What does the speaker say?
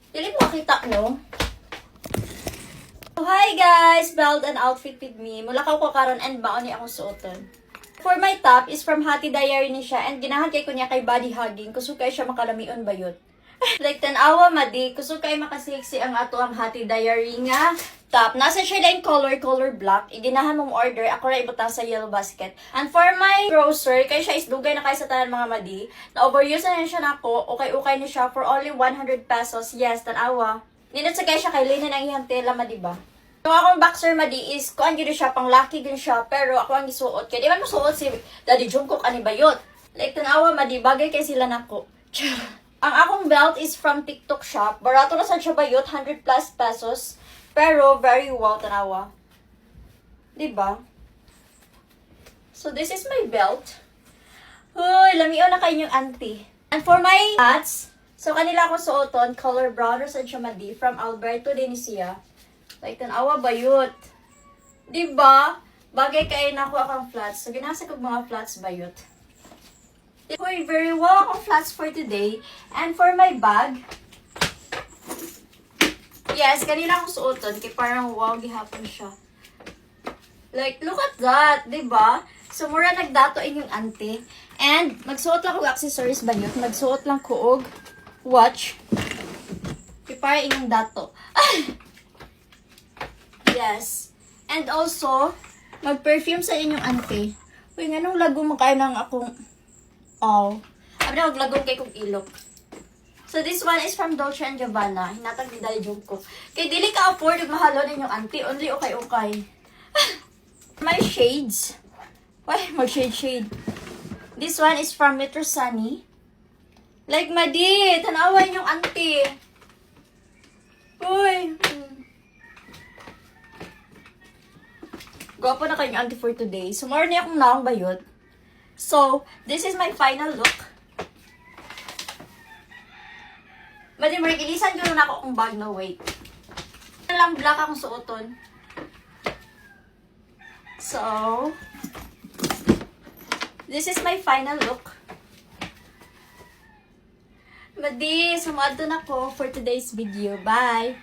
Dili mo makita, no? So, hi guys! Build an outfit with me. Mula ko karon and baon ni akong suoton. For my top is from Hati Diary ni siya and ginahan kay ko niya kay body hugging. Kusog kay siya makalamion bayot. Like tanawa madi, kusog kay makasiksi ang ato ang Hati Diary nga top. Nasa siya lang color black. Iginahan mong order. Ako ra ibutang sa yellow basket. And for my grocer, kay siya is dugay na kay sa tanan mga madi. Na-overuse na siya nako. Okay-okay ni siya for only 100 pesos. Yes, tanawa. Ninot sa kay siya kay linen ang iyang tela madi ba? Yung akong boxer madi is, kuan yun siya, pang lucky din siya, pero ako ang isuot. Kaya di man masuot si Daddy Jungkook ani bayot. Like, tanawa madi, bagay kay sila nako. Ang akong belt is from TikTok shop. Barato na sa siya bayot, 100 plus pesos. Pero, very wow, tanawa. Diba? So, this is my belt. Uy, lamiyo na kayo yung auntie. And for my hats, so kanila akong suoton, color brown or sa siya madi, from Alberto Denicia. Like, tanawa bayot. Diba? Bagay kayo na ako akong flats. So, ginasa ko mga flats bayot. Uy, very well akong flats for today. And for my bag, yes, kanina akong suoton. Kaya parang wow, gihapon siya. Like, look at that. Diba? So, mura nagdato inyong auntie. And, magsuot lang ko accessories bayot. Magsuot lang ko og watch. Kaya parang inyong dato. Yes. And also, mag-perfume sa inyong auntie. Uy, nga nung lago mo kayo ng akong... Oh. Abi na, maglagong kay kong ilok. So, this one is from Dolce & Gabbana. Hinatag ni Daddy Jungkook. Kay dili ka afford yung mahalo ninyong auntie. Only okay. My shades. Why? Mag-shade. This one is from Metro Sunny. Like, madi, tanawan yung auntie. Uy. Gwapo na kayong auntie for today. So, more niya akong naong bayot. So, this is my final look. Madi, marigilisan ko na ako akong bag na weight. Lang black akong suoton. So, this is my final look. Madi, sumadto na ko for today's video. Bye!